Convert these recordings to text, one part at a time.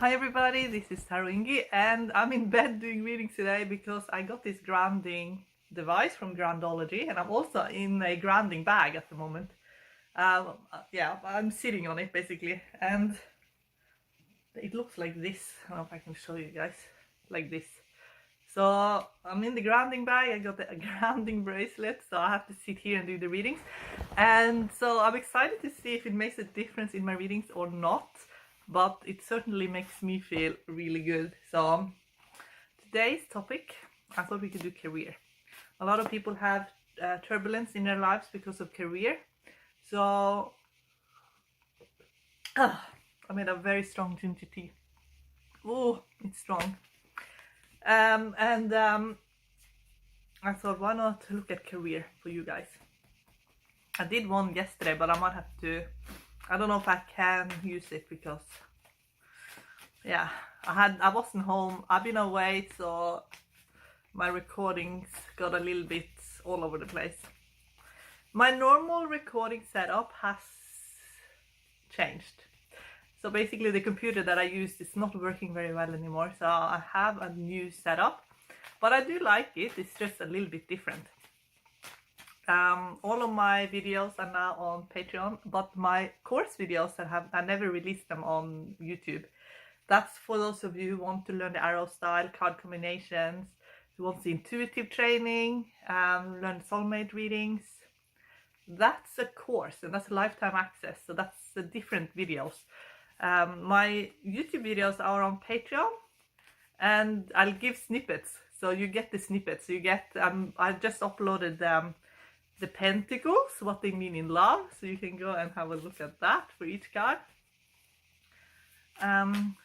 Hi everybody, this is Ingi, and I'm in bed doing readings today because I got this grounding device from Groundology, and I'm also in a grounding bag at the moment. Yeah, I'm sitting on it basically, and it looks like this. I don't know if I can show you guys, like this. So I'm in the grounding bag, I got a grounding bracelet, so I have to sit here and do the readings. And so I'm excited to see if it makes a difference in my readings or not, but it certainly makes me feel really good. So today's topic, I thought we could do career. A lot of people have turbulence in their lives because of career. So I made a very strong ginger tea. Oh, it's strong. I thought, why not look at career for you guys? I did one yesterday, but I might have to, I don't know if I can use it because, yeah, I wasn't home. I've been away, so my recordings got a little bit all over the place. My normal recording setup has changed. So basically the computer that I used is not working very well anymore, so I have a new setup, but I do like it. It's just a little bit different. All of my videos are now on Patreon, but my course videos I never released them on YouTube. That's for those of you who want to learn the arrow style, card combinations, who wants the intuitive training, learn soulmate readings. That's a course and that's lifetime access, so that's different videos. My YouTube videos are on Patreon, and I'll give snippets, so you get the snippets. You get I just uploaded the pentacles, what they mean in love, so you can go and have a look at that for each card.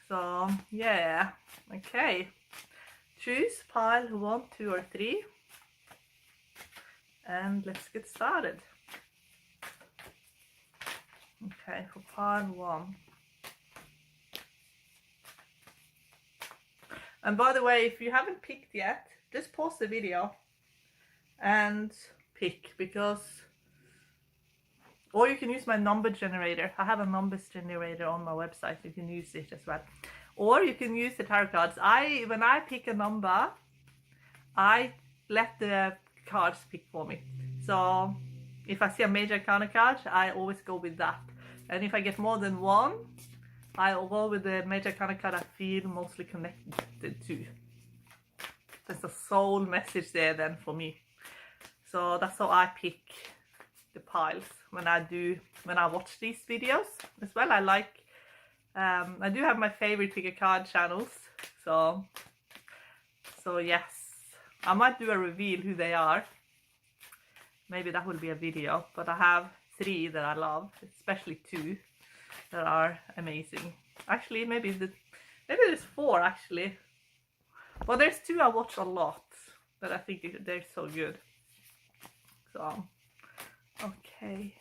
So yeah, okay, choose pile 1, 2 or 3 and let's get started. Okay, for pile 1. And by the way, if you haven't picked yet, just pause the video and pick, because, or you can use my number generator. I have a numbers generator on my website, you can use it as well. Or you can use the tarot cards. When I pick a number, I let the cards pick for me. So if I see a major arcana card, I always go with that. And if I get more than one, I'll go with the major arcana card I feel mostly connected to. There's a soul message there then for me. So that's how I pick the piles when I watch these videos as well. I like, I do have my favorite pick a card channels. So yes, I might do a reveal who they are. Maybe that will be a video, but I have 3 that I love, especially 2 that are amazing. Actually, maybe there's 4 actually. Well, there's 2 I watch a lot that I think they're so good. So, okay.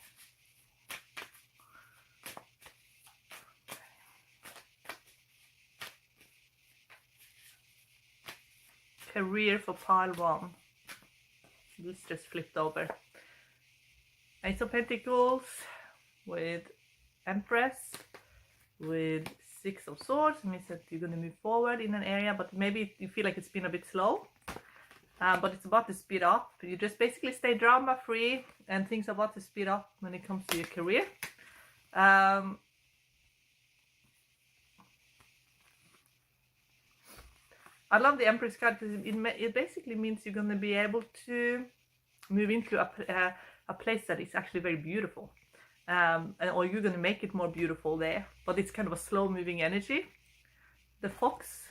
Career for pile 1. This just flipped over. Ace of Pentacles with Empress with 6 of Swords. It means that you're going to move forward in an area, but maybe you feel like it's been a bit slow. But it's about to speed up. You just basically stay drama free, and things are about to speed up when it comes to your career. I love the Empress card because it basically means you're going to be able to move into a place that is actually very beautiful. Or you're going to make it more beautiful there, but it's kind of a slow moving energy. The fox,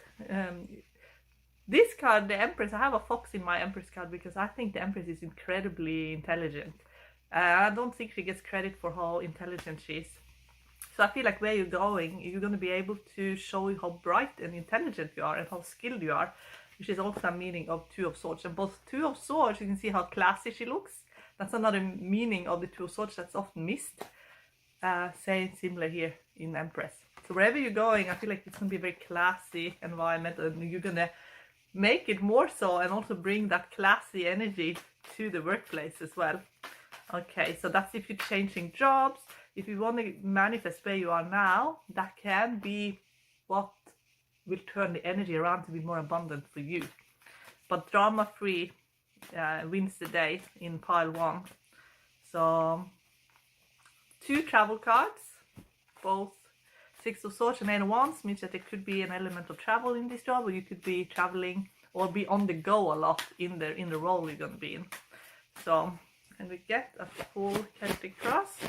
this card, the Empress, I have a fox in my Empress card because I think the Empress is incredibly intelligent. I don't think she gets credit for how intelligent she is. So I feel like where you're going, you're going to be able to show you how bright and intelligent you are and how skilled you are, which is also a meaning of 2 of Swords. And both 2 of Swords, you can see how classy she looks. That's another meaning of the 2 of Swords that's often missed. Same similar here in Empress. So wherever you're going, I feel like it's going to be a very classy environment, and you're going to make it more so and also bring that classy energy to the workplace as well. Okay, so that's if you're changing jobs. If you want to manifest where you are now, that can be what will turn the energy around to be more abundant for you. But drama-free wins the day in pile 1. So 2 travel cards, both 6 of Swords and 8 of Wands, means that there could be an element of travel in this job, or you could be traveling or be on the go a lot in the role you're going to be in. So, and we get a full Celtic cross.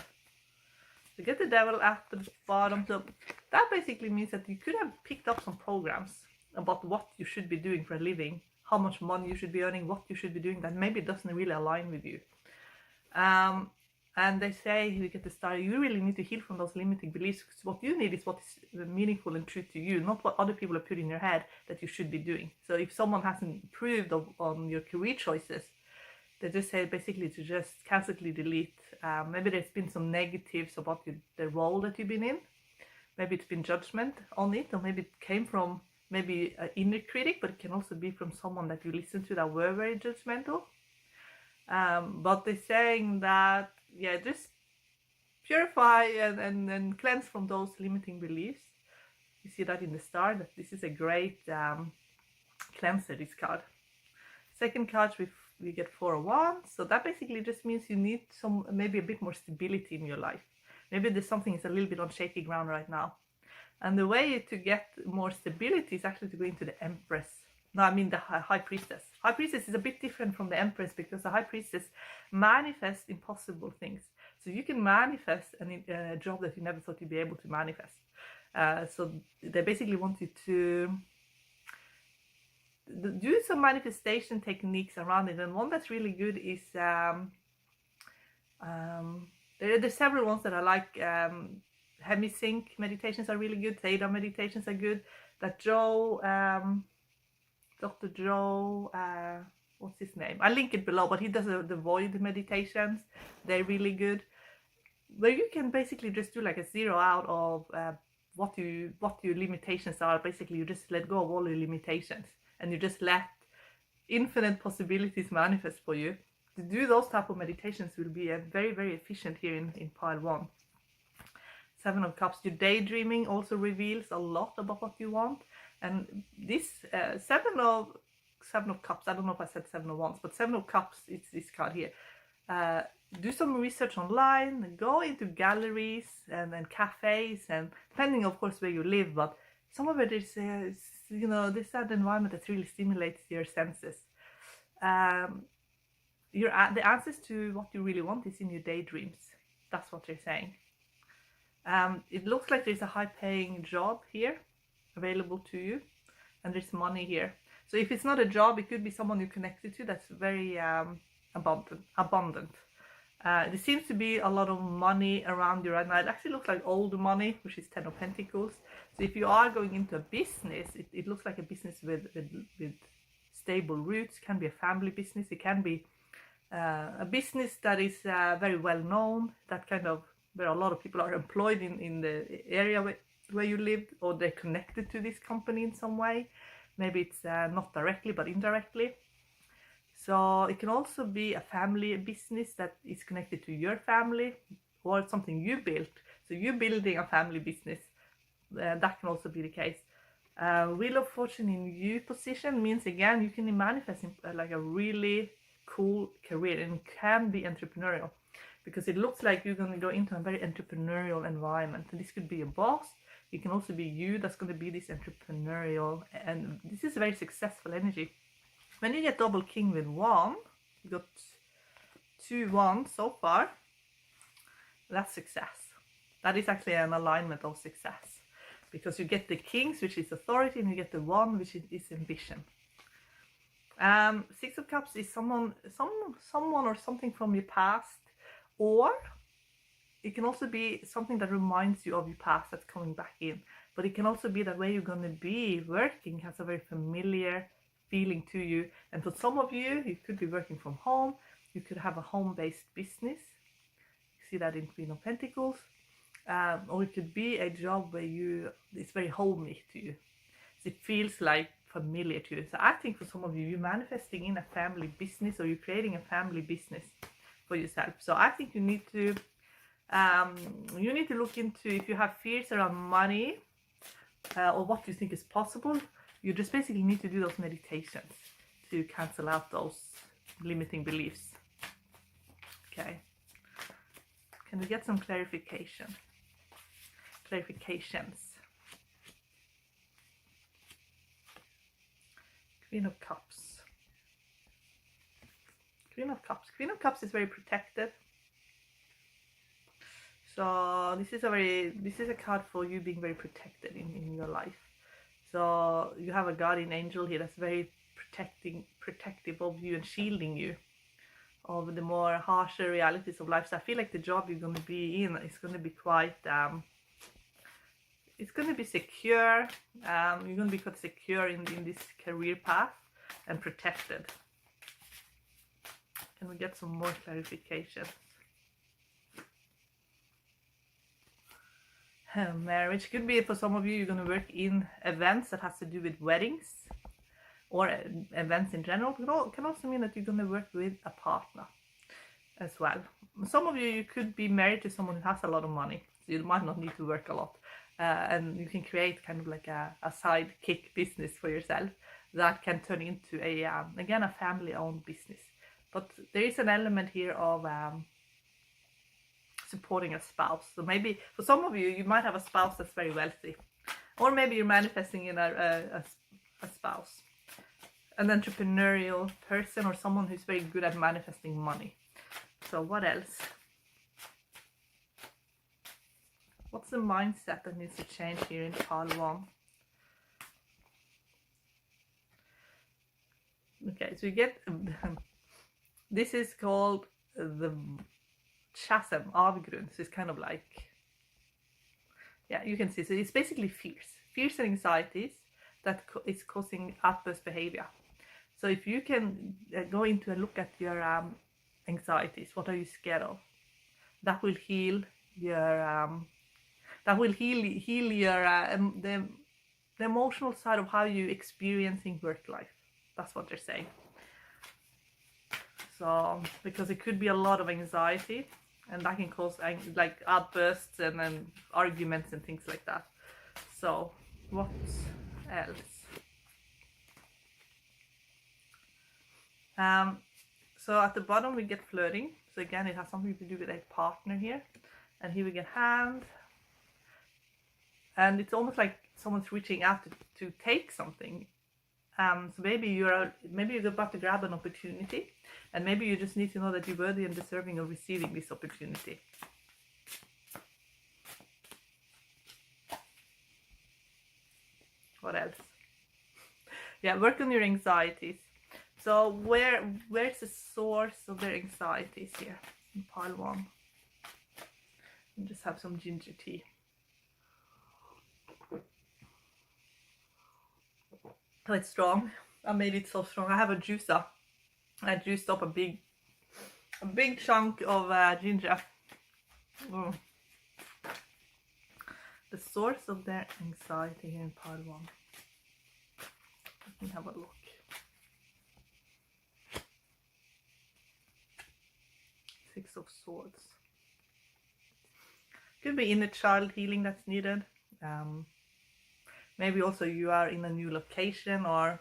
We get the Devil at the bottom. So that basically means that you could have picked up some programs about what you should be doing for a living, how much money you should be earning, what you should be doing that maybe doesn't really align with you. And they say, you get the star, you really need to heal from those limiting beliefs. Because what you need is what is meaningful and true to you, not what other people have put in your head that you should be doing. So if someone hasn't improved on your career choices, they just say basically to just constantly delete. Maybe there's been some negatives about the role that you've been in. Maybe it's been judgment on it, or maybe it came from maybe an inner critic, but it can also be from someone that you listen to that were very judgmental. But they're saying that, yeah, just purify and cleanse from those limiting beliefs. You see that in the star, that this is a great cleanser, this card. Second card, we get 4 of Wands. So that basically just means you need maybe a bit more stability in your life. Maybe there's something is a little bit on shaky ground right now. And the way to get more stability is actually to go into the Empress. No, I mean the High Priestess. High Priestess is a bit different from the Empress, because the High Priestess manifests impossible things. So you can manifest a job that you never thought you'd be able to manifest. So they basically want you to do some manifestation techniques around it. And one that's really good is, there's several ones that I like. Hemisync meditations are really good. Theta meditations are good. That Dr. Joe, what's his name? I'll link it below, but he does the void meditations. They're really good. Where you can basically just do like a zero out of what your limitations are. Basically, you just let go of all your limitations, and you just let infinite possibilities manifest for you. To do those type of meditations will be very, very efficient here in pile 1. 7 of Cups. Your daydreaming also reveals a lot about what you want. And this 7 of Cups, I don't know if I said 7 of Wands, but 7 of Cups, it's this card here. Do some research online, go into galleries and cafes, and depending of course where you live, but some of it is, this that environment that really stimulates your senses. The answers to what you really want is in your daydreams. That's what they're saying. It looks like there's a high-paying job here available to you, and there's money here. So if it's not a job, it could be someone you're connected to that's very abundant. There seems to be a lot of money around you right now. It actually looks like old money, which is 10 of Pentacles. So if you are going into a business, it looks like a business with stable roots. It can be a family business. It can be a business that is very well known, that kind of where a lot of people are employed in the area where you live, or they're connected to this company in some way. Maybe it's not directly but indirectly. So it can also be a family business that is connected to your family, or something you built. So you're building a family business. That can also be the case. Wheel of Fortune in you position means, again, you can manifest like a really cool career, and it can be entrepreneurial, because it looks like you're going to go into a very entrepreneurial environment. And this could be a boss. It can also be you that's going to be this entrepreneurial, and this is a very successful energy. When you get double king with 1, you got 2 1s so far. That's success. That is actually an alignment of success, because you get the kings, which is authority, and you get the 1, which is ambition. 6 of Cups is someone or something from your past, or it can also be something that reminds you of your past that's coming back in. But it can also be that where you're going to be working has a very familiar feeling to you. And for some of you, you could be working from home. You could have a home-based business. You see that in Queen of Pentacles. Or it could be a job where it's very homey to you. So it feels like familiar to you. So I think for some of you, you're manifesting in a family business, or you're creating a family business for yourself. So I think you need to look into, if you have fears around money, or what you think is possible. You just basically need to do those meditations to cancel out those limiting beliefs. Okay. Can we get some clarifications? Queen of Cups. Queen of Cups. Queen of Cups is very protected. So this is a card for you being very protected in your life. So you have a guardian angel here that's very protective of you and shielding you of the more harsher realities of life. So I feel like the job you're going to be in is going to be quite it's going to be secure. You're going to be quite secure in this career path and protected. Can we get some more clarification? Marriage could be, for some of you, you're going to work in events that has to do with weddings or events in general. It can also mean that you're going to work with a partner as well. Some of you could be married to someone who has a lot of money, so you might not need to work a lot, and you can create kind of like a sidekick business for yourself that can turn into again a family-owned business. But there is an element here of supporting a spouse. So maybe for some of you, you might have a spouse that's very wealthy, or maybe you're manifesting in a spouse, an entrepreneurial person, or someone who's very good at manifesting money. So what else? What's the mindset that needs to change here in pile 1? Okay, so you get this is called the chasm, avgrund. So it's kind of like, yeah, you can see. So it's basically fears and anxieties that is causing outburst behavior. So if you can go into and look at your anxieties, what are you scared of? That will heal your the emotional side of how you experiencing work life. That's what they're saying. So because it could be a lot of anxiety, and that can cause like outbursts and then arguments and things like that. So what else? So at the bottom we get flirting. So again, it has something to do with a partner here. And here we get hand. And it's almost like someone's reaching out to take something. So maybe you're about to grab an opportunity, and maybe you just need to know that you're worthy and deserving of receiving this opportunity. What else? Yeah, work on your anxieties. So where's the source of their anxieties here in pile 1? And just have some ginger tea. Oh, it's strong. I made it so strong. I have a juicer. I juiced up a big chunk of ginger. Mm. The source of their anxiety here in pile 1. Let me have a look. Six of Swords. Could be inner child healing that's needed. Maybe also you are in a new location, or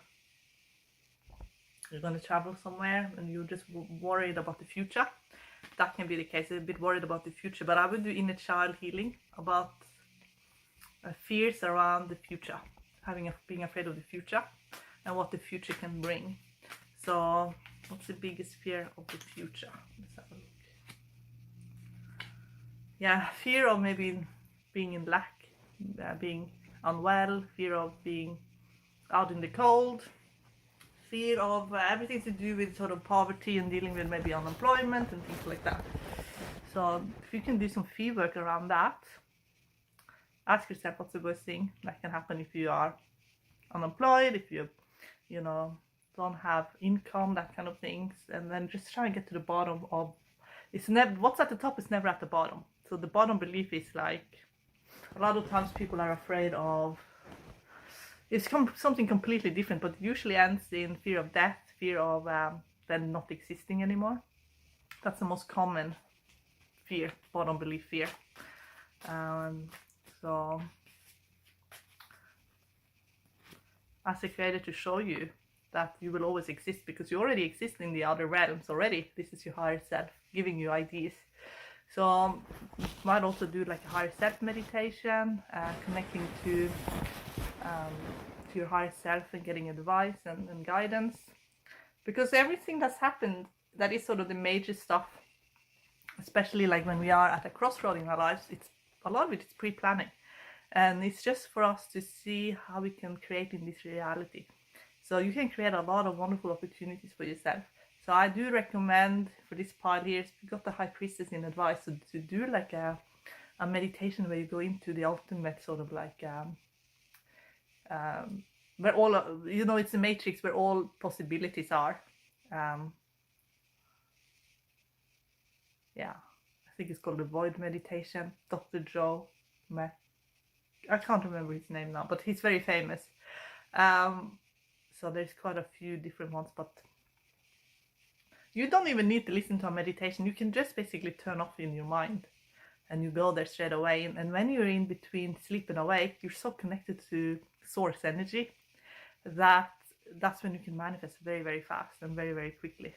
you're going to travel somewhere and you're just worried about the future. That can be the case. I'm a bit worried about the future, but I would do inner child healing about fears around the future, being afraid of the future and what the future can bring. So what's the biggest fear of the future? Let's have a look. Yeah, fear of maybe being in lack, being unwell, fear of being out in the cold, fear of everything to do with sort of poverty and dealing with maybe unemployment and things like that. So if you can do some fear work around that, ask yourself what's the worst thing that can happen if you are unemployed, if you don't have income, that kind of things, and then just try and get to the bottom of what's at the top is never at the bottom. So the bottom belief is like, a lot of times people are afraid of, it's something completely different, but it usually ends in fear of death, fear of them not existing anymore. That's the most common fear, bottom belief fear. So as a creator to show you that you will always exist, because you already exist in the other realms already. This is your higher self giving you ideas. So you might also do like a higher self meditation, connecting to your higher self and getting advice and guidance, because everything that's happened that is sort of the major stuff, especially like when we are at a crossroad in our lives, it's a lot of it is pre-planning, and it's just for us to see how we can create in this reality. So you can create a lot of wonderful opportunities for yourself. So I do recommend for this pile here, we got the High Priestess in advice, so to do like a meditation where you go into the ultimate sort of like where all, you know, it's a matrix where all possibilities are. Yeah, I think it's called the Void Meditation. Dr. Joe, I can't remember his name now, but he's very famous. So there's quite a few different ones, but you don't even need to listen to a meditation. You can just basically turn off in your mind and you go there straight away. And when you're in between sleep and awake, you're so connected to source energy that's when you can manifest very, very fast and very, very quickly.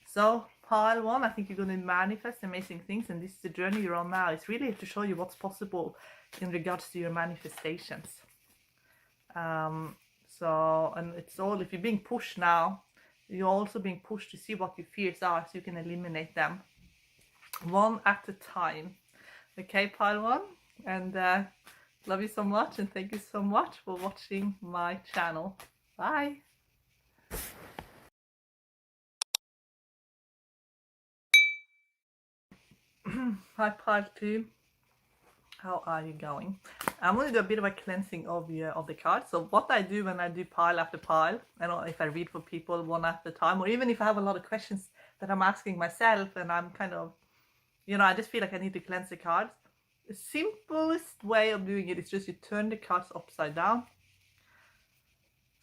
So pile 1, I think you're going to manifest amazing things, and this is the journey you're on now. It's really to show you what's possible in regards to your manifestations. So, and it's all, if you're being pushed now, you're also being pushed to see what your fears are, so you can eliminate them one at a time. Okay, pile 1, and love you so much, and thank you so much for watching my channel. Bye. Hi pile 2, how are you going? I'm going to do a bit of a cleansing of the cards. So what I do when I do pile after pile, I don't know if I read for people one at a time, or even if I have a lot of questions that I'm asking myself and I'm kind of, you know, I just feel like I need to cleanse the cards. The simplest way of doing it is just you turn the cards upside down.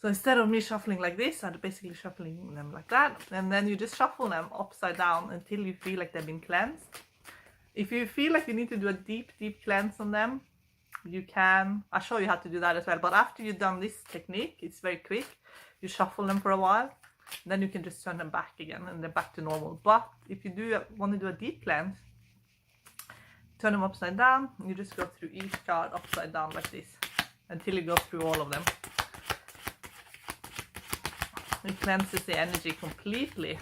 So instead of me shuffling like this, I'm basically shuffling them like that, and then you just shuffle them upside down until you feel like they've been cleansed. If you feel like you need to do a deep cleanse on them, you can. I'll show you how to do that as well. But after you've done this technique, it's very quick. You shuffle them for a while, then you can just turn them back again and they're back to normal. But if you want to do a deep cleanse, turn them upside down. You just go through each card upside down like this until you go through all of them. It cleanses the energy completely.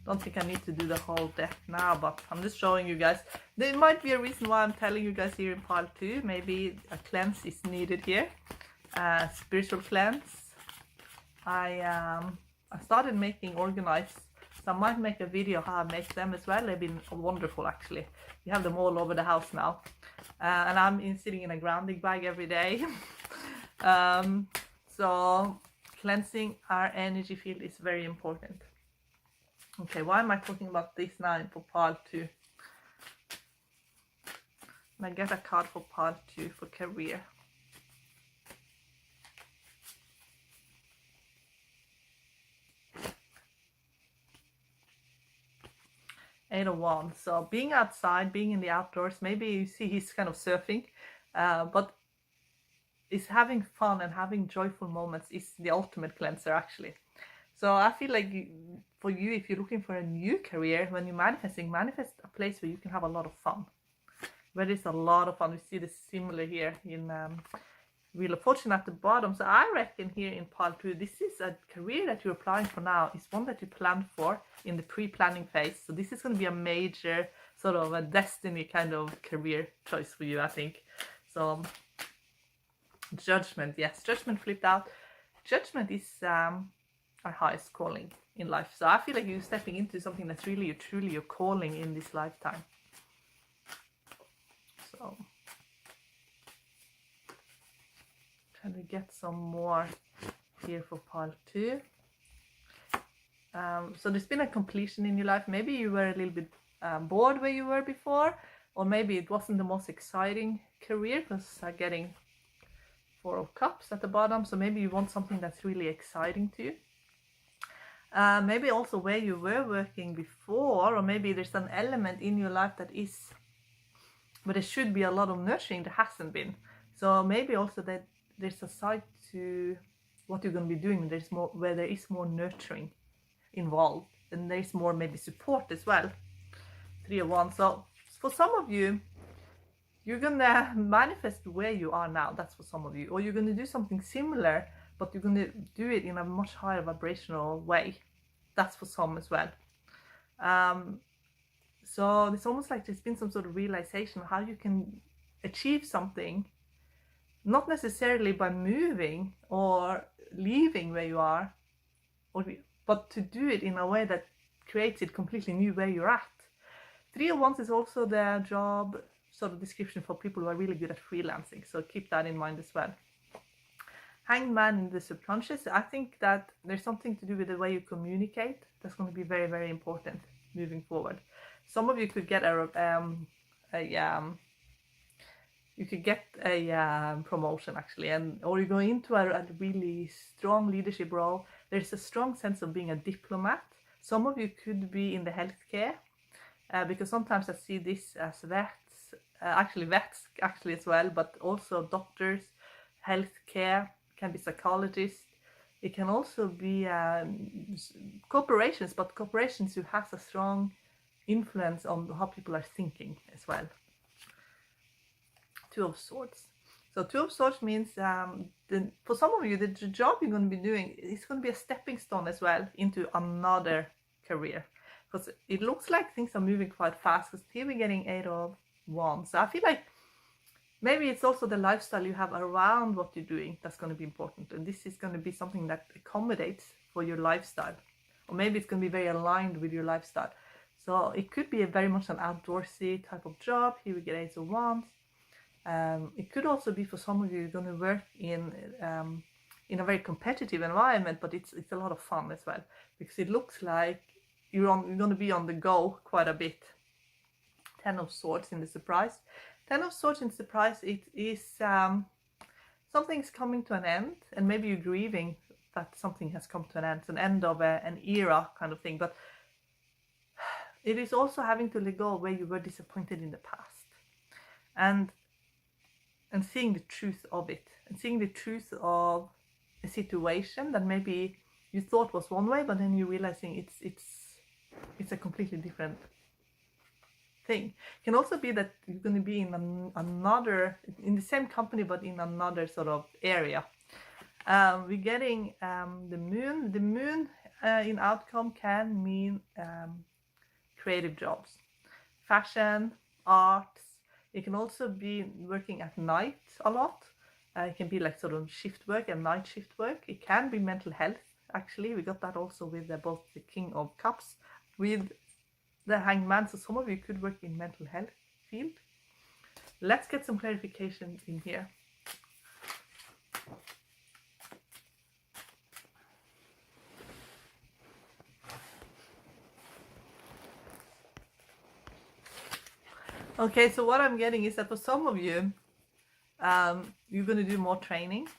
Don't think I need to do the whole deck now, but I'm just showing you guys. There might be a reason why I'm telling you guys here in pile 2. Maybe a cleanse is needed here. Spiritual cleanse. I started making organized, so I might make a video how I make them as well. They've been wonderful actually. We have them all over the house now. And I'm sitting in a grounding bag every day. So cleansing our energy field is very important. Okay, why am I talking about this now for pile 2? And I get a card for pile 2 for career. Eight of Wands. So being outside, being in the outdoors, maybe you see he's kind of surfing, but is having fun and having joyful moments is the ultimate cleanser actually. So I feel like for you, if you're looking for a new career, when you're manifesting, manifest a place where you can have a lot of fun. Where there's a lot of fun. We see this similar here in Wheel of Fortune at the bottom. So I reckon here in pile 2, this is a career that you're applying for now. It's one that you planned for in the pre-planning phase. So this is going to be a major sort of a destiny kind of career choice for you, I think. So Judgment, yes, Judgment flipped out. Judgment is our highest calling in life. So I feel like you're stepping into something that's really truly your calling in this lifetime. So trying to get some more here for pile 2. So there's been a completion in your life. Maybe you were a little bit bored where you were before, or maybe it wasn't the most exciting career, because I'm getting 4 of Cups at the bottom. So maybe you want something that's really exciting to you. Maybe also where you were working before, or maybe there's an element in your life that is, but there should be a lot of nurturing, there hasn't been. So maybe also that there's a side to what you're going to be doing. There's more where there is more nurturing involved, and there's more maybe support as well. 3 of Wands. So for some of you, you're gonna manifest where you are now. That's for some of you. Or you're gonna do something similar, but you're gonna do it in a much higher vibrational way. That's for some as well. So it's almost like there's been some sort of realization of how you can achieve something, not necessarily by moving or leaving where you are, but to do it in a way that creates it completely new where you're at. 3 of Wands is also the job sort of description for people who are really good at freelancing, so keep that in mind as well. Hanged Man in the subconscious, I think that there's something to do with the way you communicate. That's going to be very, very important moving forward. Some of you could get a promotion actually, or you go into a really strong leadership role. There's a strong sense of being a diplomat. Some of you could be in the healthcare, because sometimes I see this as vets actually as well, but also doctors, healthcare, can be psychologists. It can also be corporations, but corporations who has a strong influence on how people are thinking as well. 2 of Swords. So 2 of Swords means for some of you, the job you're going to be doing is going to be a stepping stone as well into another career. Because it looks like things are moving quite fast, because here we're getting 8 of Wands. So I feel like maybe it's also the lifestyle you have around what you're doing that's going to be important. And this is going to be something that accommodates for your lifestyle. Or maybe it's going to be very aligned with your lifestyle. So it could be very much an outdoorsy type of job. Here we get 8 of Wands. It could also be for some of you, you're going to work in a very competitive environment, but it's a lot of fun as well. Because it looks like you're going to be on the go quite a bit. 10 of Swords in the surprise. 10 of Swords in surprise, it is something's coming to an end, and maybe you're grieving that something has come to an end. It's an end of an era kind of thing, but it is also having to let go of where you were disappointed in the past, and seeing the truth of it, and seeing the truth of a situation that maybe you thought was one way, but then you're realizing it's a completely different thing. It can also be that you're going to be in the same company, but in another sort of area. We're getting the moon. The moon in outcome can mean creative jobs, fashion, arts. It can also be working at night a lot. It can be like sort of shift work and night shift work. It can be mental health. Actually, we got that also with both the King of Cups with the Hanged Man. So some of you could work in mental health field. Let's get some clarification in here. Okay, so what I'm getting is that for some of you, you're going to do more training,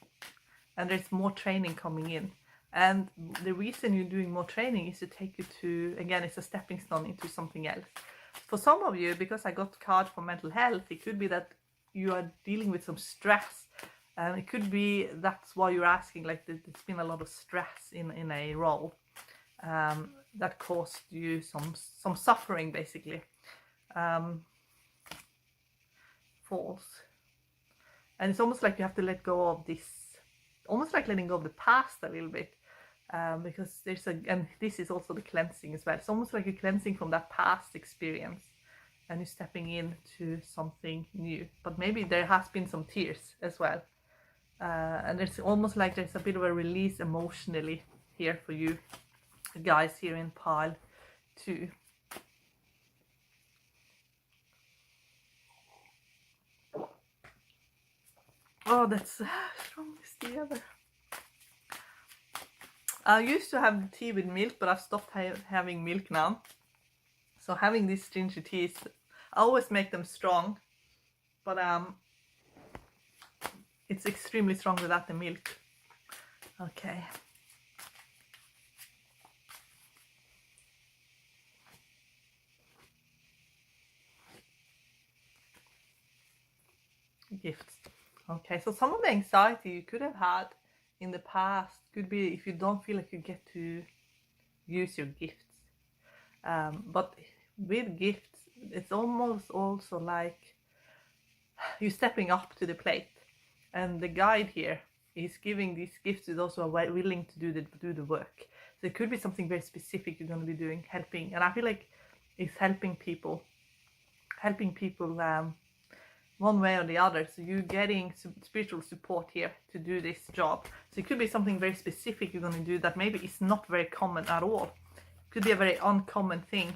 and there's more training coming in. And the reason you're doing more training is to take you to, again, it's a stepping stone into something else. For some of you, because I got card for mental health, it could be that you are dealing with some stress. And it could be that's why you're asking, like there's been a lot of stress in a role that caused you some suffering, basically. False. And it's almost like you have to let go of this, almost like letting go of the past a little bit, because and this is also the cleansing as well. It's almost like you're cleansing from that past experience and you're stepping into something new. But maybe there has been some tears as well, and it's almost like there's a bit of a release emotionally here for you guys here in pile 2. Oh, that's the strongest tea ever. I used to have tea with milk, but I've stopped having milk now. So having these ginger teas, I always make them strong, but it's extremely strong without the milk. Okay. Gifts. Okay, so some of the anxiety you could have had in the past could be if you don't feel like you get to use your gifts. But with gifts, it's almost also like you're stepping up to the plate. And the guide here is giving these gifts to those who are willing to do the work. So it could be something very specific you're going to be doing, helping. And I feel like it's helping people one way or the other. So you're getting spiritual support here to do this job. So it could be something very specific you're going to do that maybe is not very common at all. It could be a very uncommon thing.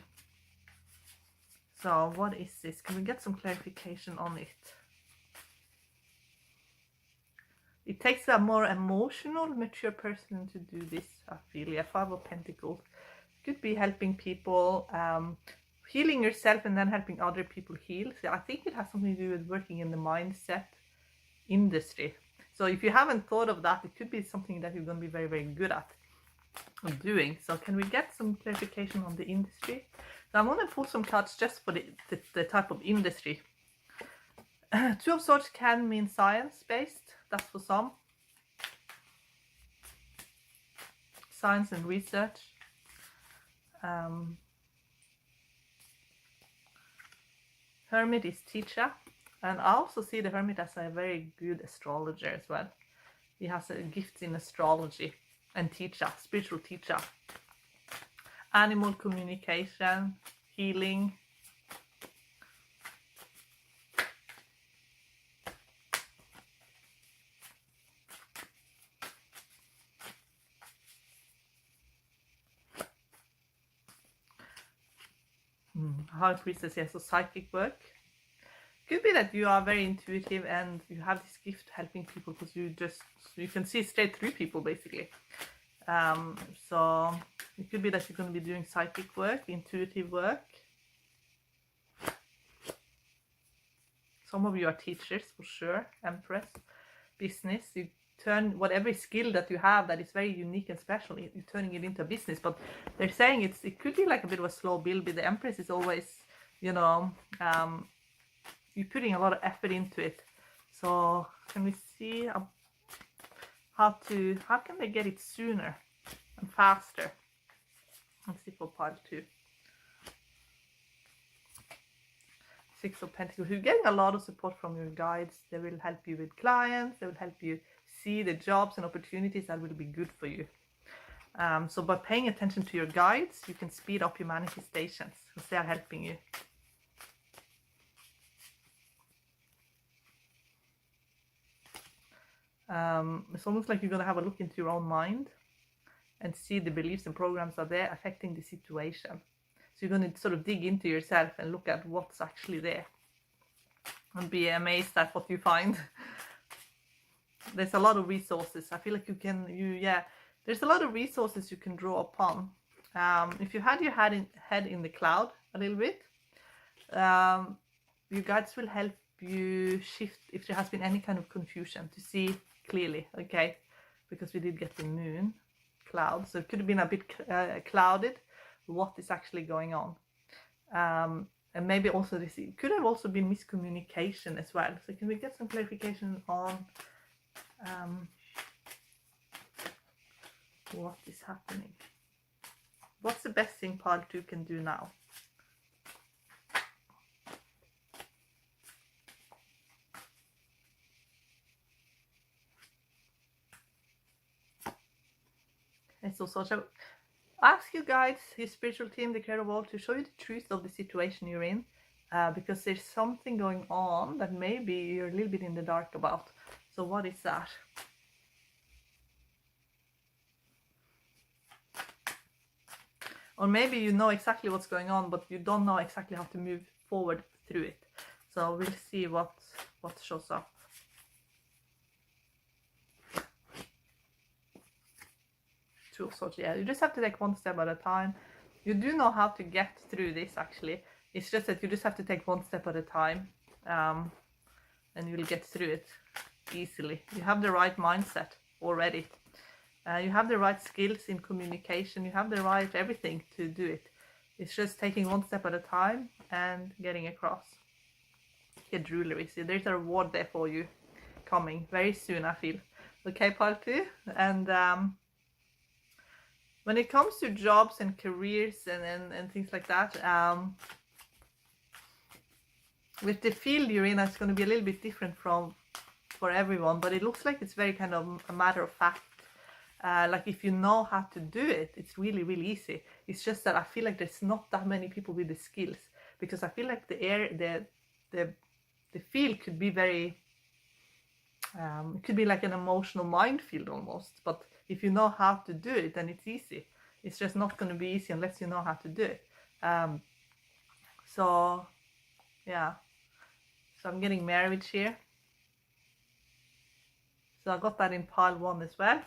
So what is this? Can we get some clarification on it? It takes a more emotional, mature person to do this, I feel. Yeah, 5 of Pentacles. Could be helping people, healing yourself and then helping other people heal. So I think it has something to do with working in the mindset industry. So if you haven't thought of that, it could be something that you're going to be very, very good at doing. So can we get some clarification on the industry? So I'm going to pull some cards just for the type of industry. 2 of Swords can mean science-based. That's for some. Science and research. Hermit is teacher. And I also see the Hermit as a very good astrologer as well. He has gifts in astrology and teacher, spiritual teacher. Animal communication, healing. High Priestess, yes, so psychic work. Could be that you are very intuitive and you have this gift helping people because you can see straight through people basically. So it could be that you're going to be doing psychic work, intuitive work. Some of you are teachers for sure. Empress, business. You turn whatever skill that you have that is very unique and special, you're turning it into a business. But they're saying it could be like a bit of a slow build. But the Empress is always, you know, you're putting a lot of effort into it. So can we see how can they get it sooner and faster? Let's see for part 2. 6 of Pentacles. You're getting a lot of support from your guides. They will help you with clients. They will help you see the jobs and opportunities that will be good for you. So by paying attention to your guides, you can speed up your manifestations because they are helping you. It's almost like you're going to have a look into your own mind and see the beliefs and programs are there affecting the situation. So you're going to sort of dig into yourself and look at what's actually there and be amazed at what you find. There's a lot of resources. I feel like there's a lot of resources you can draw upon. If you had your head in the cloud a little bit, your guides will help you shift if there has been any kind of confusion to see clearly, okay? Because we did get the moon cloud, so it could have been a bit clouded what is actually going on. And maybe also it could have also been miscommunication as well. So can we get some clarification on what is happening? What's the best thing part 2 can do now? And so ask your guides, your spiritual team, the creator world, to show you the truth of the situation you're in, because there's something going on that maybe you're a little bit in the dark about. So what is that? Or maybe you know exactly what's going on, but you don't know exactly how to move forward through it. So we'll see what shows up. So yeah, you just have to take one step at a time. You do know how to get through this actually. It's just that you just have to take one step at a time, and you'll get through it easily. You have the right mindset already. You have the right skills in communication. You have the right everything to do it. It's just taking one step at a time and getting across. Get jewelry. See, there's a reward there for you coming very soon, I feel. Okay, pile 2. And when it comes to jobs and careers and things like that, with the field you're in, it's going to be a little bit different for everyone, but it looks like it's very kind of a matter of fact. Like if you know how to do it, it's really, really easy. It's just that I feel like there's not that many people with the skills, because I feel like the field could be very, it could be like an emotional minefield almost. But if you know how to do it, then it's easy. It's just not going to be easy unless you know how to do it. So yeah, so I'm getting marriage here. So I got that in pile 1 as well.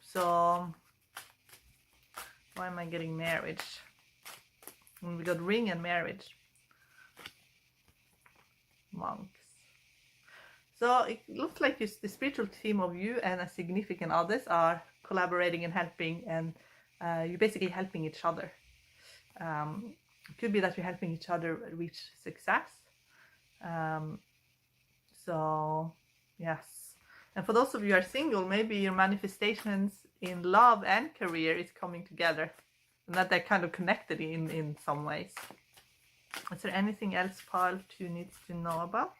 So why am I getting marriage? And we got ring and marriage. Monks. So it looks like the spiritual team of you and a significant others are collaborating and helping, and you're basically helping each other. It could be that you're helping each other reach success. So yes. And for those of you who are single, maybe your manifestations in love and career is coming together, and that they're kind of connected in some ways. Is there anything else pile 2 needs to know about?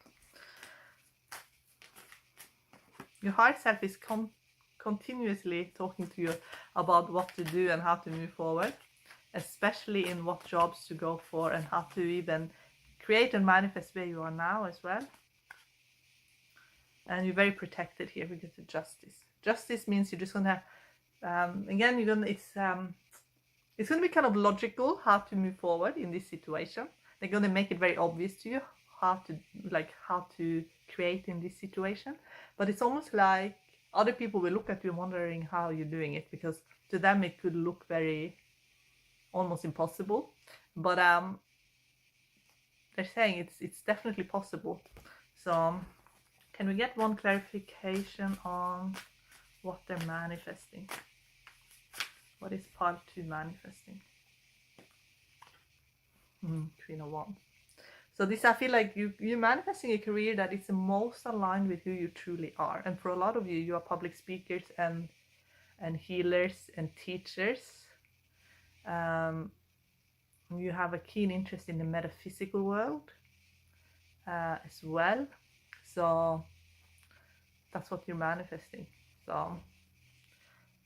Your higher self is continuously talking to you about what to do and how to move forward, especially in what jobs to go for and how to even create and manifest where you are now as well. And you're very protected here because of justice. Justice means you're just gonna again, it's gonna be kind of logical how to move forward in this situation. They're gonna make it very obvious to you how to create in this situation. But it's almost like other people will look at you wondering how you're doing it, because to them it could look very almost impossible. But they're saying it's definitely possible. So can we get one clarification on what they're manifesting? What is pile 2 manifesting? Queen of Wands. So this, I feel like you're manifesting a career that is the most aligned with who you truly are. And for a lot of you, you are public speakers and healers and teachers. You have a keen interest in the metaphysical world as well. So that's what you're manifesting. So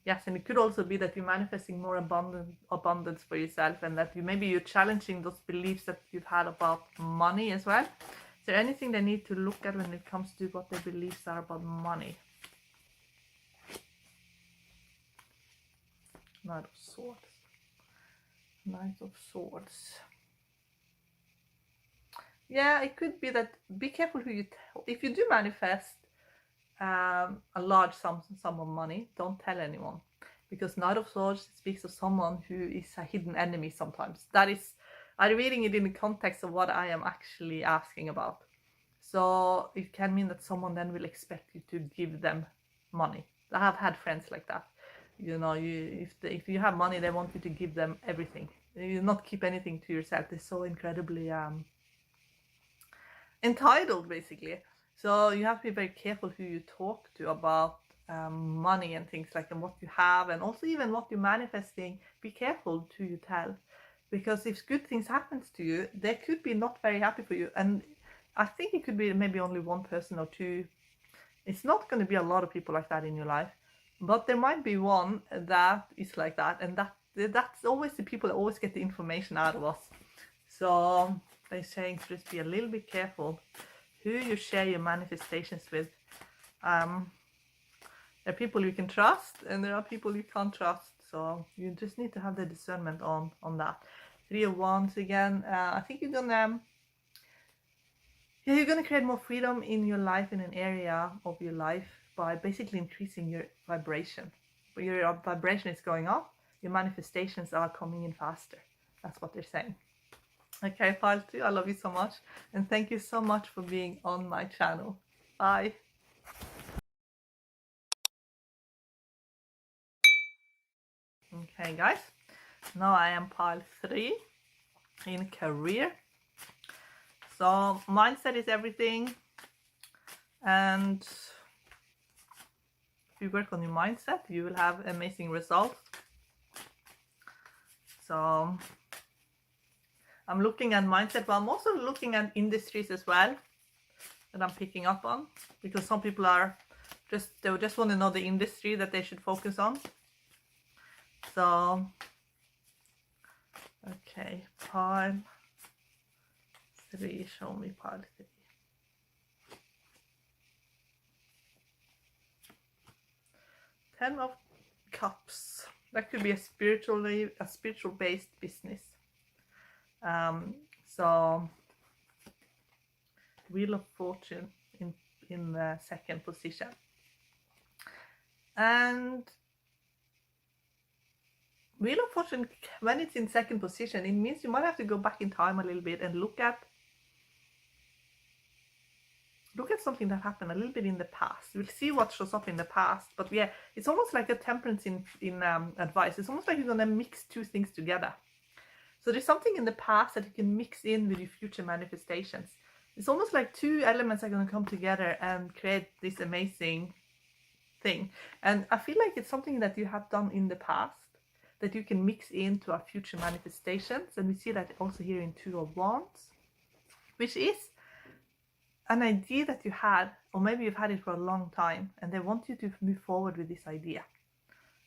yes, and it could also be that you're manifesting more abundance for yourself, and that maybe you're challenging those beliefs that you've had about money as well. Is there anything they need to look at when it comes to what their beliefs are about money? Knight of Swords. Knight of Swords. Yeah, it could be that, be careful who you tell. If you do manifest a large sum of money, don't tell anyone, because Knight of Swords speaks of someone who is a hidden enemy sometimes. That is, I'm reading it in the context of what I am actually asking about. So it can mean that someone then will expect you to give them money. I have had friends like that. You know, if you have money, they want you to give them everything. You not keep anything to yourself. They're so incredibly entitled, basically. So you have to be very careful who you talk to about money and things like that, and what you have, and also even what you're manifesting. Be careful who you tell, because if good things happens to you, they could be not very happy for you. And I think it could be maybe only one person or two. It's not going to be a lot of people like that in your life, but there might be one that is like that, and that's always the people that always get the information out of us. So they're saying to just be a little bit careful who you share your manifestations with. There are people you can trust, and there are people you can't trust. So you just need to have the discernment on that. 3 of Wands again. I think you're gonna create more freedom in your life, in an area of your life, by basically increasing your vibration. But your vibration is going up, your manifestations are coming in faster. That's what they're saying. Okay, pile 2, I love you so much, and thank you so much for being on my channel. Bye. Okay, guys, now I am pile 3 in career. So mindset is everything. And if you work on your mindset, you will have amazing results. So I'm looking at mindset, but I'm also looking at industries as well that I'm picking up on, because some people are they just want to know the industry that they should focus on. So okay, pile 3, show me pile 3. Ten of Cups. That could be a spiritual based business. So Wheel of Fortune in the second position. And Wheel of Fortune, when it's in second position, it means you might have to go back in time a little bit and look at something that happened a little bit in the past. We'll see what shows up in the past, but yeah, it's almost like a temperance in advice. It's almost like you're gonna mix two things together. So there's something in the past that you can mix in with your future manifestations. It's almost like two elements are going to come together and create this amazing thing. And I feel like it's something that you have done in the past that you can mix into our future manifestations. And we see that also here in Two of Wands, which is an idea that you had, or maybe you've had it for a long time, and they want you to move forward with this idea.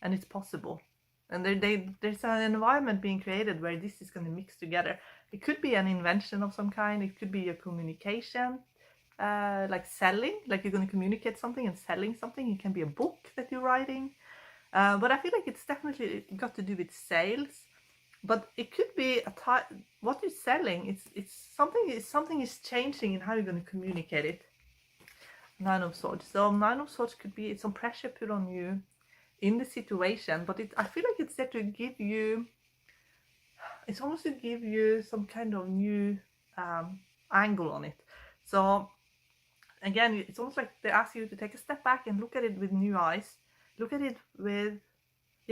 And it's possible. And there's an environment being created where this is going to mix together. It could be an invention of some kind. It could be a communication, like selling, like you're going to communicate something and selling something. It can be a book that you're writing. But I feel like it's definitely got to do with sales. But it could be what you're selling. Something is changing in how you're going to communicate it. Nine of Swords. So Nine of Swords could be some pressure put on you in the situation, but I feel like it's there to give you, it's almost to give you some kind of new angle on it. So again, it's almost like they ask you to take a step back and look at it with new eyes. Look at it with,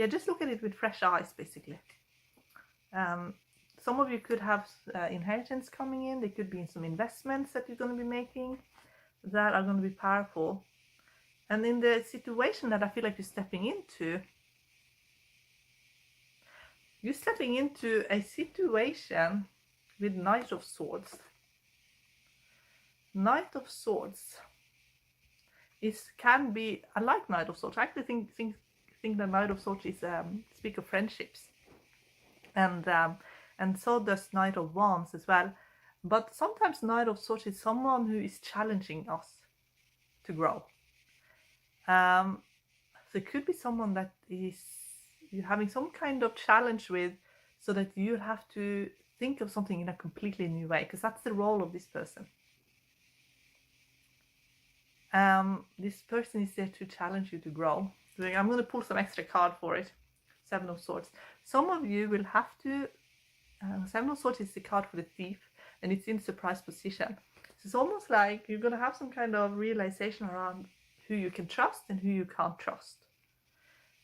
just look at it with fresh eyes, basically. Some of you could have inheritance coming in. There could be some investments that you're going to be making that are going to be powerful. And in the situation that I feel like you're stepping into a situation with Knight of Swords. Knight of Swords can be, I like Knight of Swords. I actually think that Knight of Swords is speak of friendships. And so does Knight of Wands as well. But sometimes Knight of Swords is someone who is challenging us to grow. So it could be someone that you're having some kind of challenge with, so that you have to think of something in a completely new way, because that's the role of this person. This person is there to challenge you to grow. So I'm going to pull some extra card for it. Seven of Swords. Some of you will have to, Seven of Swords is the card for the thief, and it's in surprise position. So it's almost like you're going to have some kind of realization around who you can trust and who you can't trust.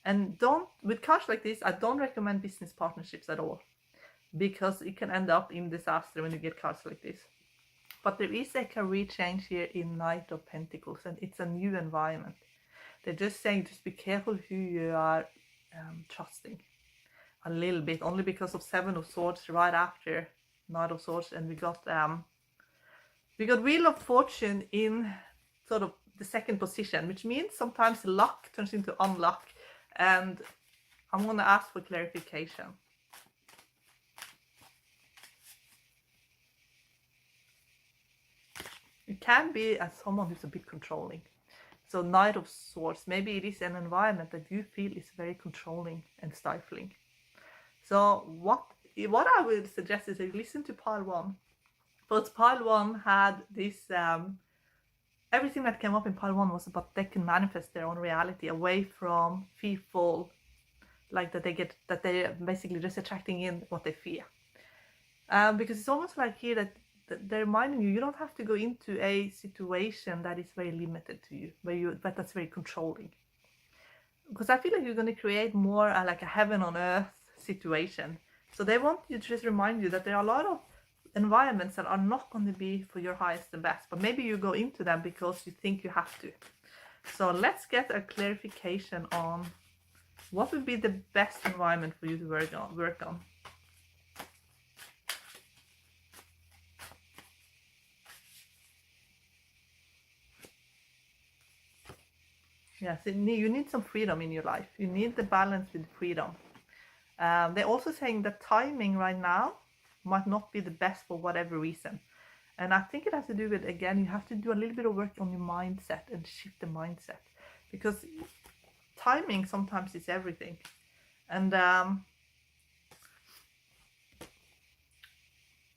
And with cards like this, I don't recommend business partnerships at all, because it can end up in disaster when you get cards like this. But there is a career change here in Knight of Pentacles, and it's a new environment. They're just saying, just be careful who you are trusting a little bit, only because of Seven of Swords right after Knight of Swords, and we got Wheel of Fortune in sort of the second position, which means sometimes luck turns into unluck, and I'm going to ask for clarification. It can be as someone who's a bit controlling. So Knight of Swords, maybe it is an environment that you feel is very controlling and stifling. So what I would suggest is that you listen to pile 1. But pile 1 had this, everything that came up in pile 1 was about they can manifest their own reality away from fearful, like that they're basically just attracting in what they fear. Because it's almost like here that they're reminding you don't have to go into a situation that is very limited to you, but that's very controlling. Because I feel like you're going to create more like a heaven on earth situation. So they want you to just remind you that there are a lot of environments that are not going to be for your highest and best, but maybe you go into them because you think you have to. So let's get a clarification on what would be the best environment for you to work on. Yes, you need some freedom in your life. You need the balance with freedom. They're also saying that timing right now might not be the best for whatever reason. And I think it has to do with, again, you have to do a little bit of work on your mindset and shift the mindset. Because timing sometimes is everything. And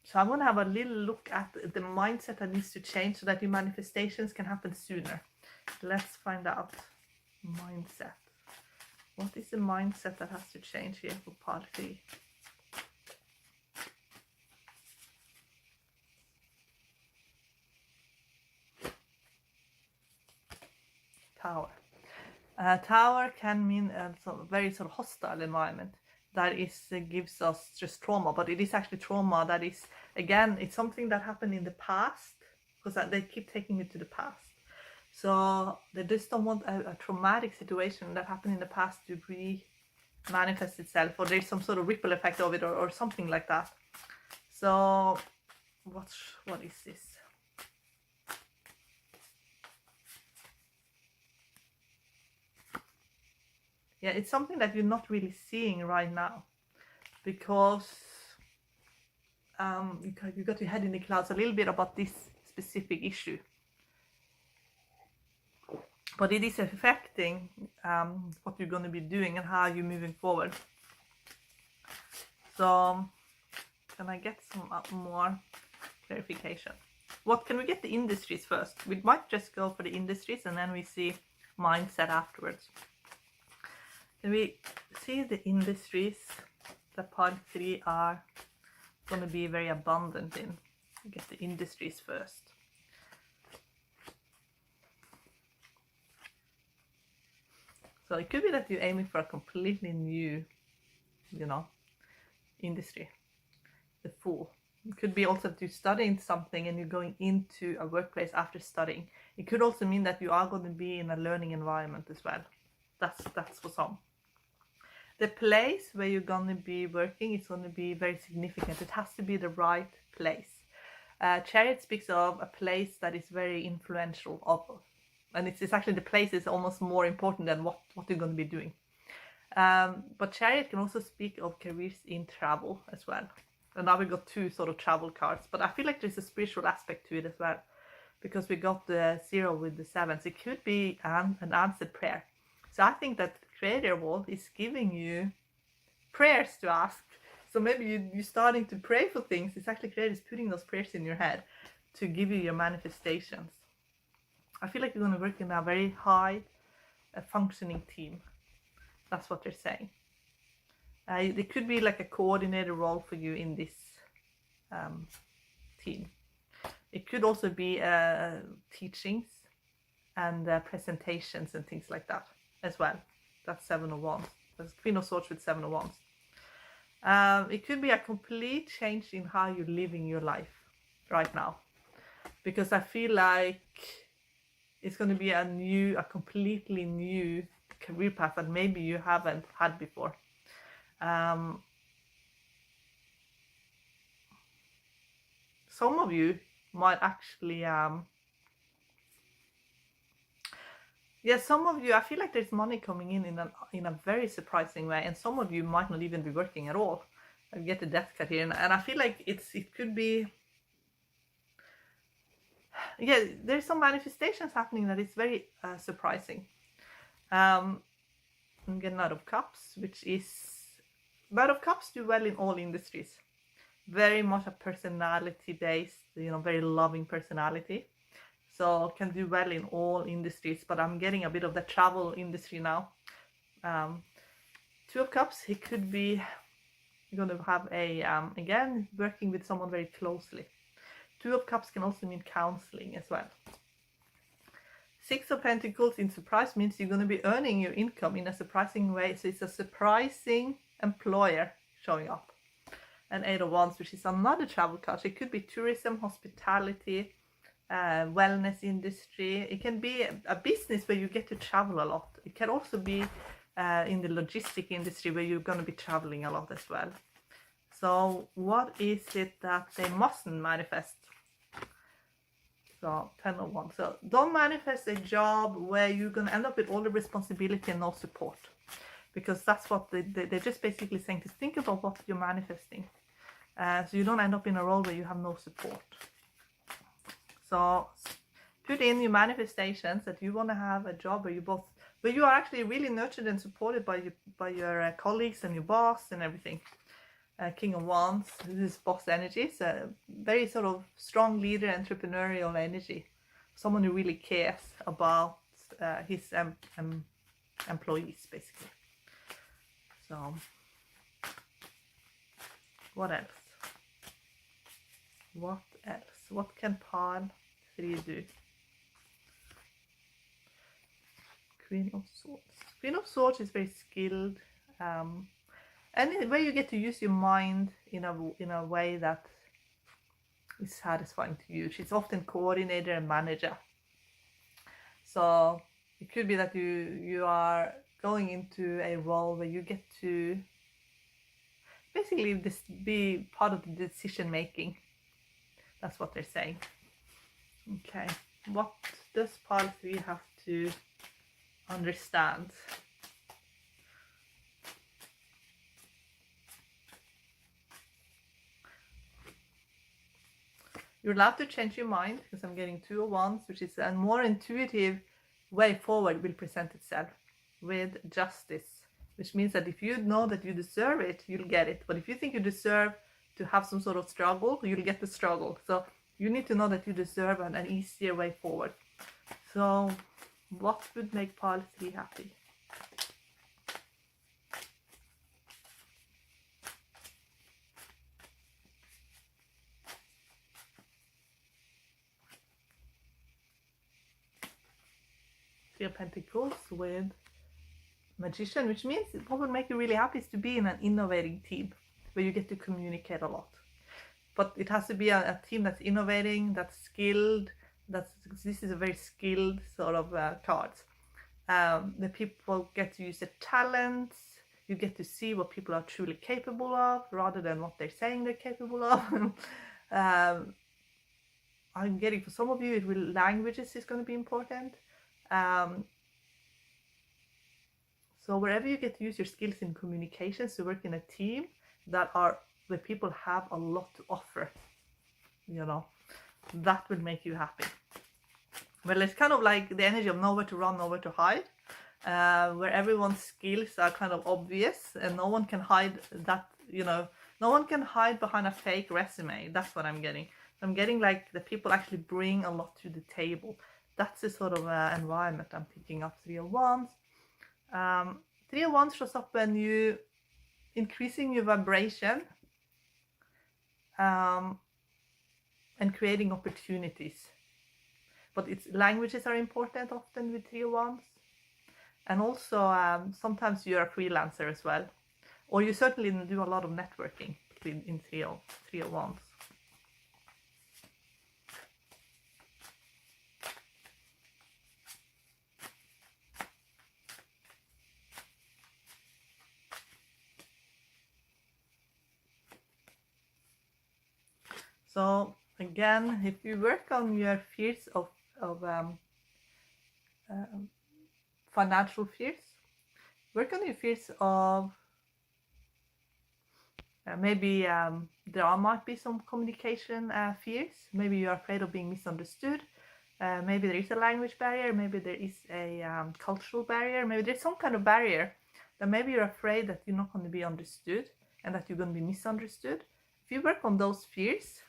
so I'm going to have a little look at the mindset that needs to change so that your manifestations can happen sooner. Let's find out. Mindset. What is the mindset that has to change here for part 3? Tower. Tower can mean a very sort of hostile environment that gives us just trauma, but it is actually trauma that is, again, it's something that happened in the past, because they keep taking it to the past. So they just don't want a traumatic situation that happened in the past to manifest itself, or there's some sort of ripple effect of it, or something like that. So what is this? Yeah, it's something that you're not really seeing right now, because you got your head in the clouds a little bit about this specific issue. But it is affecting what you're going to be doing and how you're moving forward. So, can I get some more clarification? What can we get the industries first? We might just go for the industries and then we see mindset afterwards. Can we see the industries that part 3 are going to be very abundant in? We get the industries first. So it could be that you're aiming for a completely new, industry. The Fool. It could be also that you're studying something and you're going into a workplace after studying. It could also mean that you are going to be in a learning environment as well. That's for some. The place where you're going to be working is going to be very significant. It has to be the right place. Chariot speaks of a place that is very influential and it's actually the place is almost more important than what you're going to be doing. But Chariot can also speak of careers in travel as well. And now we got 2 sort of travel cards, but I feel like there's a spiritual aspect to it as well, because we got the 0 with the 7s. It could be an answered prayer. So I think that Creator Wall is giving you prayers to ask. So maybe you're starting to pray for things. It's actually Creator is putting those prayers in your head to give you your manifestations. I feel like you're going to work in a very high functioning team. That's what they're saying. There could be like a coordinator role for you in this team. It could also be teachings and presentations and things like that as well. That's 7 of Wands. That's Queen of Swords with 7 of Wands. It could be a complete change in how you're living your life right now, because I feel like it's going to be a completely new career path that maybe you haven't had before. Some of you might actually some of you, I feel like there's money coming in a very surprising way, and some of you might not even be working at all. I get the Death card here, and I feel like it could be, there's some manifestations happening that is very surprising. I'm getting Knight of Cups, which is, Knight of Cups do well in all industries. Very much a personality based, very loving personality. So can do well in all industries, but I'm getting a bit of the travel industry now. 2 of Cups, he could be going to have again, working with someone very closely. 2 of Cups can also mean counseling as well. 6 of Pentacles in surprise means you're going to be earning your income in a surprising way. So it's a surprising employer showing up. and 8 of Wands, which is another travel card. So it could be tourism, hospitality, wellness industry. It can be a business where you get to travel a lot. It can also be in the logistic industry where you're going to be traveling a lot as well. So what is it that they mustn't manifest? So 10 of Wands. So don't manifest a job where you're going to end up with all the responsibility and no support, because that's what they're just basically saying, to think about what you're manifesting, so you don't end up in a role where you have no support. So put in your manifestations that you want to have a job where you are actually really nurtured and supported by your colleagues and your boss and everything. King of Wands, this is boss energy. It's a very sort of strong leader, entrepreneurial energy. Someone who really cares about his employees, basically. So, what else? What else? What can pile 3 do? Queen of Swords. Queen of Swords is very skilled. And where you get to use your mind in a way that is satisfying to you. She's often coordinator and manager. So it could be that you are going into a role where you get to basically be part of the decision making. That's what they're saying. Okay, what does pile 3 have to understand? You're allowed to change your mind, because I'm getting 2 of Wands, which is a more intuitive way forward will present itself with justice, which means that if you know that you deserve it, you'll get it. But if you think you deserve to have some sort of struggle, you'll get the struggle. So you need to know that you deserve an easier way forward. So what would make pile 3 happy? Of Pentacles with Magician, which means what would make you really happy is to be in an innovating team where you get to communicate a lot. But it has to be a team that's innovating, that's skilled. This is a very skilled sort of cards. The people get to use their talents. You get to see what people are truly capable of rather than what they're saying they're capable of. I'm getting, for some of you, languages is going to be important. So wherever you get to use your skills in communications to work in a team where people have a lot to offer, that will make you happy. Well, it's kind of like the energy of nowhere to run, nowhere to hide, where everyone's skills are kind of obvious and no one can hide that, no one can hide behind a fake resume. That's what I'm getting. I'm getting like the people actually bring a lot to the table. That's the sort of environment I'm picking up. 3 of Wands. 3 of Wands shows up when you increasing your vibration and creating opportunities. But languages are important often with 3 of Wands. And also sometimes you're a freelancer as well. Or you certainly do a lot of networking in 3 of Wands. So again, if you work on your fears of financial fears, work on your fears of maybe there might be some communication fears. Maybe you're afraid of being misunderstood. Maybe there is a language barrier. Maybe there is a cultural barrier. Maybe there's some kind of barrier that maybe you're afraid that you're not going to be understood and that you're going to be misunderstood. If you work on those fears,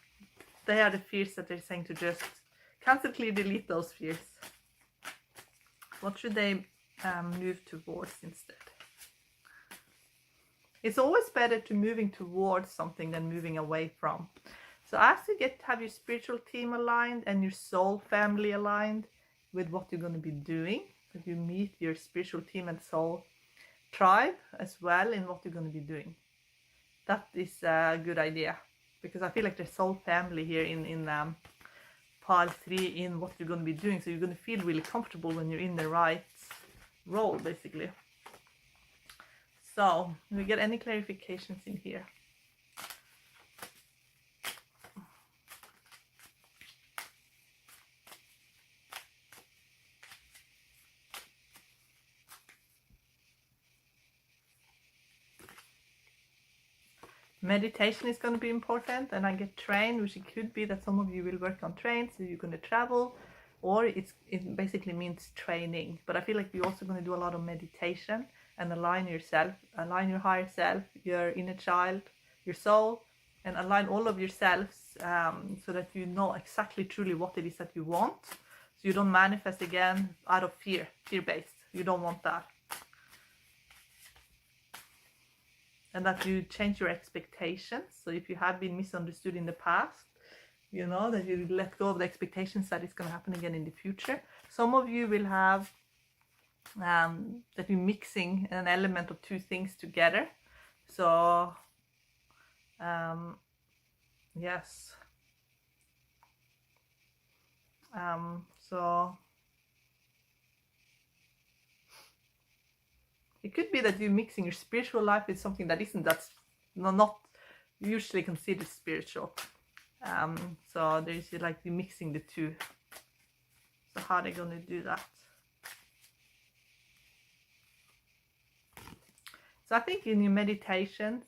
they are the fears that they're saying to just cancel, clear, delete those fears. What should they move towards instead? It's always better to moving towards something than moving away from. So as you have your spiritual team aligned and your soul family aligned with what you're going to be doing, that you meet your spiritual team and soul tribe as well in what you're going to be doing. that is a good idea, because I feel like there's soul family here in pile 3 in what you're going to be doing, so you're going to feel really comfortable when you're in the right role, basically. So, do we get any clarifications in here? Meditation is going to be important, and I get trained, which it could be that some of you will work on trains, so you're going to travel, or it basically means training. But I feel like you're also going to do a lot of meditation and align yourself, align your higher self, your inner child, your soul, and align all of yourselves so that you know exactly truly what it is that you want, so you don't manifest again out of fear-based. You don't want that. And that you change your expectations. So if you have been misunderstood in the past, you know, that you let go of the expectations that it's going to happen again in the future. Some of you will have that you're mixing an element of 2 things together. So yes, so it could be that you're mixing your spiritual life with something that isn't, that's not usually considered spiritual. So there's like you're mixing the 2. So how are they going to do that? So I think in your meditations,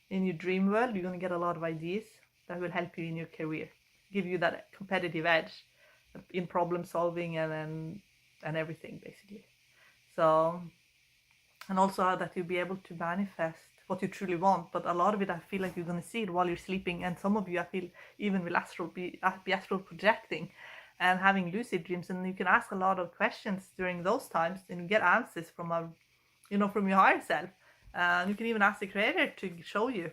in your dream world, you're going to get a lot of ideas that will help you in your career, give you that competitive edge in problem solving and everything, basically. So, and also that you'll be able to manifest what you truly want. But a lot of it, I feel like you're going to see it while you're sleeping. And some of you, I feel, even will be astral projecting and having lucid dreams. And you can ask a lot of questions during those times and you get answers from from your higher self. You can even ask the creator to show you.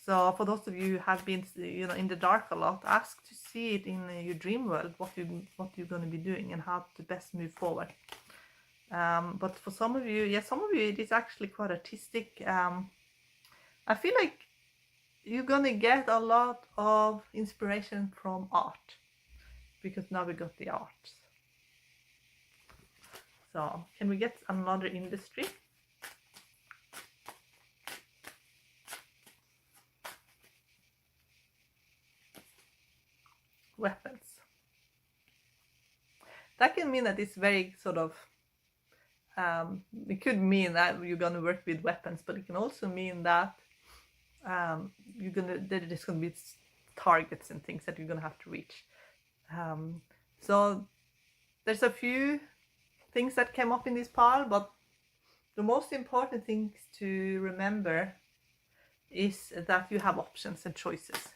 So for those of you who have been, in the dark a lot, ask to see it in your dream world, what you're going to be doing and how to best move forward. But for some of you, it is actually quite artistic. I feel like you're gonna get a lot of inspiration from art, because now we got the arts. So can we get another industry? Weapons. That can mean that it's very sort of it could mean that you're going to work with weapons, but it can also mean that there's going to be targets and things that you're going to have to reach. So there's a few things that came up in this pile, but the most important things to remember is that you have options and choices,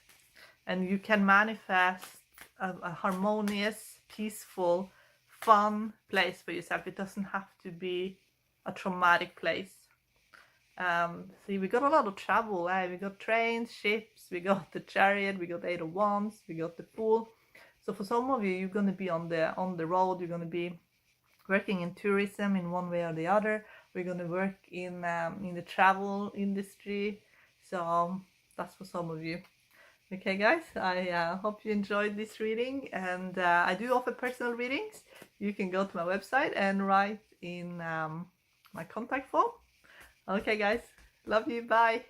and you can manifest a harmonious, peaceful, fun place for yourself. It doesn't have to be a traumatic place. See, we got a lot of travel. We got trains, ships, we got the chariot, we got 8 of Wands, we got the Fool. So for some of you, you're going to be on the road. You're going to be working in tourism in one way or the other. We're going to work in the travel industry. So that's for some of you. Okay guys, I hope you enjoyed this reading, and I do offer personal readings. You can go to my website and write in my contact form. Okay guys, love you, bye.